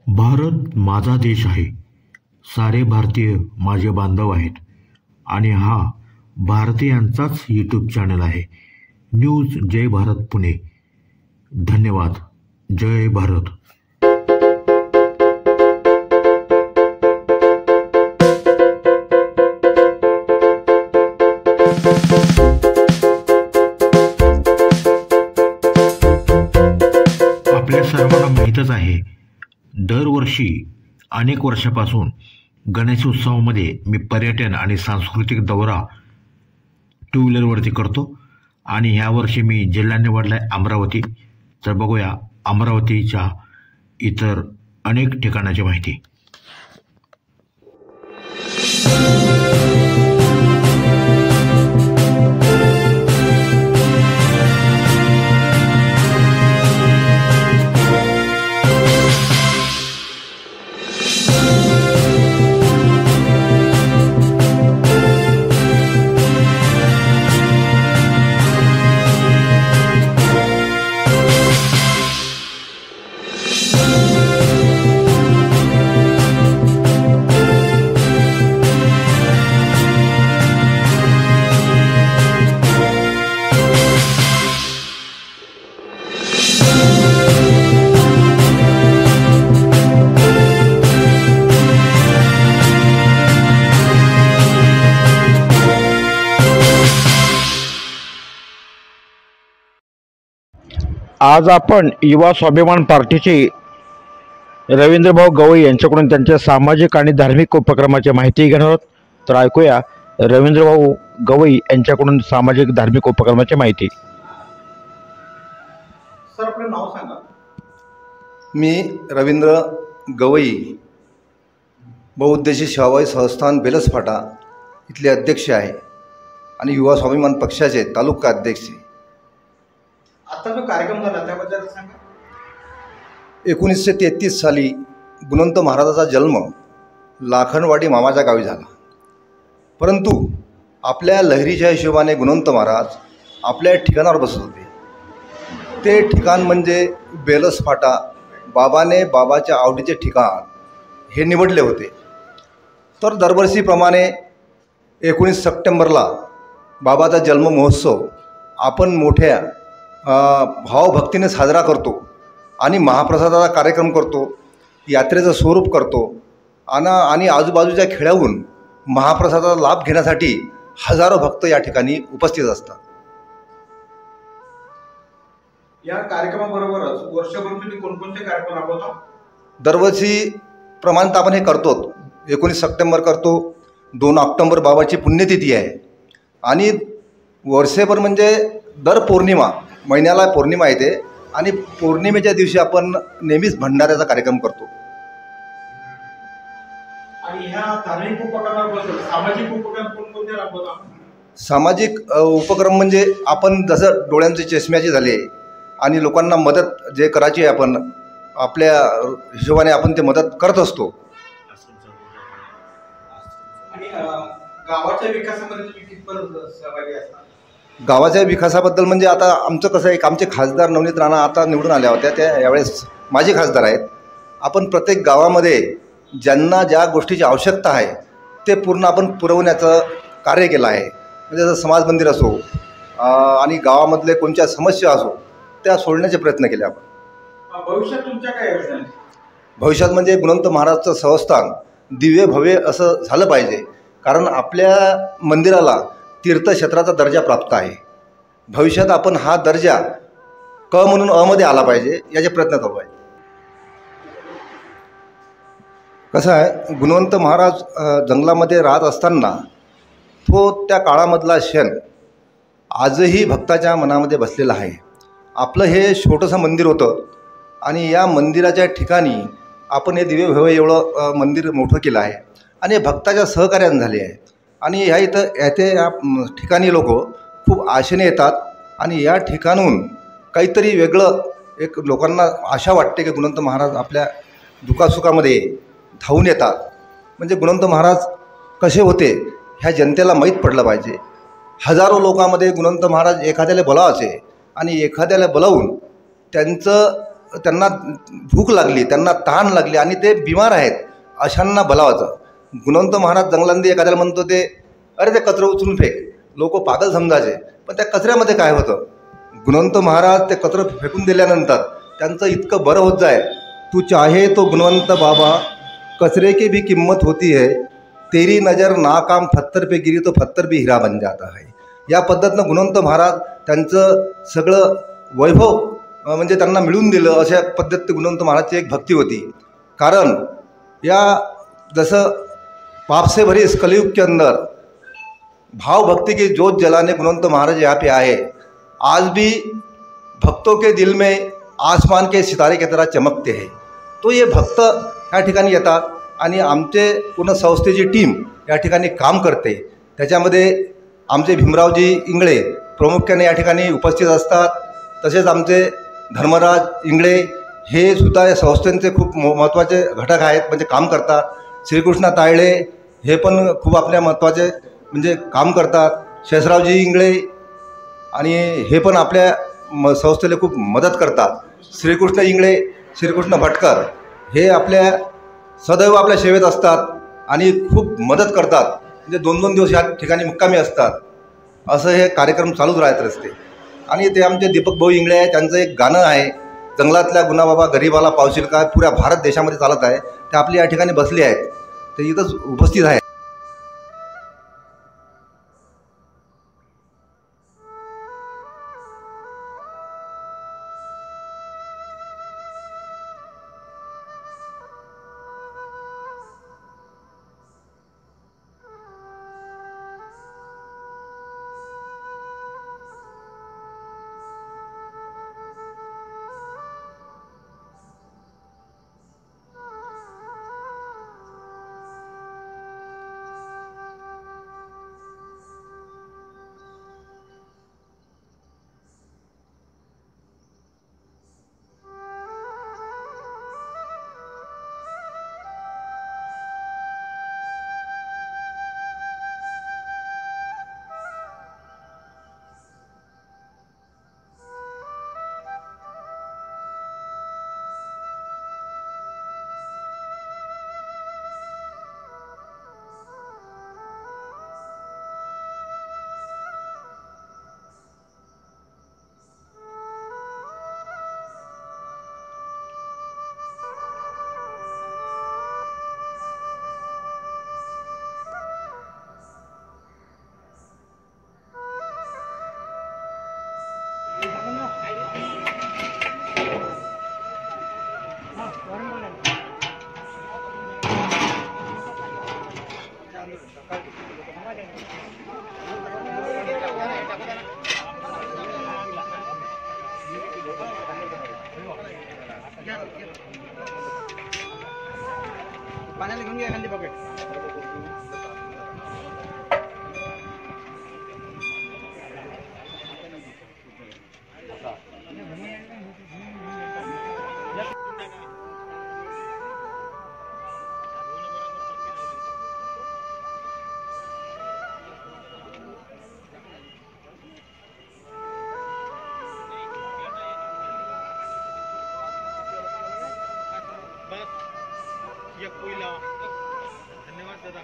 भारत माझा देश आहे. सारे भारतीय माझे बांधव आहेत आणि हा भारतीयांचाच यूट्यूब चॅनल आहे. न्यूज जय भारत पुणे. धन्यवाद. जय भारत. आपल्या सर्वांना माहीतच आहे, दरवर्षी अनेक वर्षापासून गणेशोत्सवामध्ये मी पर्यटन आणि सांस्कृतिक दौरा टू व्हीलरवरती करतो आणि ह्या वर्षी मी जिल्हा निवडला आहे अमरावती. तर बघूया अमरावतीच्या इतर अनेक ठिकाणाची माहिती. आज आपण युवा स्वाभिमान पार्टीचे रवींद्रभाऊ गवई यांच्याकडून त्यांच्या सामाजिक आणि धार्मिक उपक्रमाची माहिती घेणार आहोत. तर ऐकूया रवींद्रभाऊ गवई यांच्याकडून सामाजिक धार्मिक उपक्रमाची माहिती. सर, आपलं नाव सांगा. मी रवींद्र गवई, बहुउद्देशीय सेवाभावी संस्थान बेलसफाटा इथले अध्यक्ष आहे आणि युवा स्वाभिमान पक्षाचे तालुका अध्यक्ष. आता जो कार्यक्रम झाला त्याबद्दल सांगा. 1933 साली गुणवंत महाराजाचा जन्म लाखनवाडी मामाच्या गावी झाला. परंतु आपल्या लहरीच्या हिशोबाने गुणवंत महाराज आपल्या ठिकाणावर बसत होते. ते ठिकाण म्हणजे बेलसफाटा. बाबाने बाबाच्या आवडीचे ठिकाण हे निवडले होते. तर दरवर्षीप्रमाणे 19 सप्टेंबरला बाबाचा जन्म महोत्सव आपण मोठ्या भावभक्तीने साजरा करतो आणि महाप्रसादाचा कार्यक्रम करतो, यात्रेचं स्वरूप करतो आणि आजूबाजूच्या खेड्याहून महाप्रसादाचा लाभ घेण्यासाठी हजारो भक्त या ठिकाणी उपस्थित असतात. या कार्यक्रमाबरोबरच वर्षभर तुम्ही कोणकोणते कार्यक्रम राबवता? दरवर्षी प्रमाणित आपण हे करतो. 19 सप्टेंबर करतो, 2 ऑक्टोबर बाबाची पुण्यतिथी आहे आणि वर्षभर म्हणजे दर पौर्णिमा, महिन्याला पौर्णिमा येते आणि पौर्णिमेच्या दिवशी आपण नेहमीच भंडाऱ्याचा कार्यक्रम करतो. आणि ह्या धार्मिक उपक्रमाबद्दल सामाजिक उपक्रम कोणकोणते राबवता? सामाजिक उपक्रम म्हणजे आपण जसं डोळ्यांचे चष्म्याचे झाले आणि लोकांना मदत जे करायची आहे, आपण आपल्या हिशोबाने आपण ते मदत करत असतो. आणि गावाच्या विकासामध्ये तुम्ही कितपर्यंत सहभागी असता? गावाच्या विकासाबद्दल म्हणजे आता आमचं कसं आहे, आमचे खासदार नवनीत राणा आता निवडून आल्या होत्या, त्या यावेळेस माझे खासदार आहेत. आपण प्रत्येक गावामध्ये ज्यांना ज्या गोष्टीची आवश्यकता आहे ते पूर्ण आपण पुरवण्याचं कार्य केलं आहे. म्हणजे जसं समाज मंदिर असो आणि गावामधले कोणत्या समस्या असो त्या सोडण्याचे प्रयत्न केले आपण. भविष्यात तुमच्या काय योजना आहे? भविष्यात म्हणजे गुणवंत महाराजचं संस्थान दिव्य भव्य असं झालं पाहिजे, कारण आपल्या मंदिराला तीर्थक्षेत्राचा दर्जा प्राप्त आहे. भविष्यात आपण हा दर्जा क म्हणून अमध्ये आला पाहिजे याचे प्रयत्न करू आहे. कसं आहे, गुणवंत महाराज जंगलामध्ये राहत असताना तो त्या काळामधला क्षण आजही भक्ताच्या मनामध्ये बसलेला आहे. आपलं हे छोटंसं मंदिर होतं आणि या मंदिराच्या ठिकाणी आपण हे दिव्य भव्य एवढं मंदिर मोठं केलं आहे आणि भक्ताच्या सहकार्याने झाले आहे. आणि ह्या या ठिकाणी लोक खूप आशेने येतात आणि या ठिकाणून काहीतरी वेगळं एक लोकांना आशा वाटते की गुणवंत महाराज आपल्या दुःखासुखामध्ये धावून येतात. म्हणजे गुणवंत महाराज कसे होते ह्या जनतेला माहीत पडलं पाहिजे. हजारो लोकांमध्ये गुणवंत महाराज एखाद्याला बोलावायचे आणि एखाद्याला बोलावून त्यांचं त्यांना भूक लागली, त्यांना तहान लागली आणि ते बिमार आहेत, अशांना भलावाचं. गुणवंत महाराज जंगलांमध्ये एखाद्याला म्हणतो ते अरे ते कचरं उचलून फेक, लोक पागल समजायचे, पण त्या कचऱ्यामध्ये काय होतं. गुणवंत महाराज ते कचरं फेकून दिल्यानंतर त्यांचं इतकं बरं होत जाय. तू चाहे तो गुणवंत बाबा कचरे की भी किंमत होती है, तेरी नज़र नाकाम पत्थर पे गिरी तो पत्थर भी हिरा बन जाता है. या पद्धतीनं गुणवंत महाराज त्यांचं सगळं वैभव म्हणजे त्यांना मिळून दिलं, अशा पद्धतीत गुणवंत महाराजची एक भक्ती होती. कारण या जसं पाप से भरी इस कलयुग के अंदर भाव भक्ति की जोत जलाने गुणवंत महाराज यहाँ पे आए. आज भी भक्तों के दिल में आसमान के सितारे की तरह चमकते हैं. तो ये भक्त या ठिकाणी येतात आणि आमचे पूर्ण संस्थेची टीम या ठिकाणी काम करते. त्याच्यामध्ये आमचे भीमरावजी इंगळे प्रामुख्याने या ठिकाणी उपस्थित असतात. तसेच आमचे धर्मराज इंगळे हे सुद्धा या संस्थेचे खूप महत्त्वाचे घटक आहेत, म्हणजे काम करतात. श्रीकृष्ण तायळे हे पण खूप आपल्या महत्त्वाचे म्हणजे काम करतात. शेषरावजी इंगळे आणि हे पण आपल्या संस्थेला खूप मदत करतात. श्रीकृष्ण इंगळे, श्रीकृष्ण भटकर हे आपल्या सदैव आपल्या सेवेत असतात आणि खूप मदत करतात. म्हणजे 2-2 दिवस या ठिकाणी मुक्कामी असतात. असं हे कार्यक्रम चालूच राहत असते. आणि ते आमचे दीपक भाऊ इंगळे आहे, त्यांचं एक गाणं आहे जंगलातल्या गुणाबाबा गरीबाला पावशील का, पुऱ्या भारत देशामध्ये चालत आहे. ते आपले या ठिकाणी बसले आहेत, ते इथंच उपस्थित आहे. पाण्याला घेऊन घ्या एखादी बकेट. धन्यवाद दादा.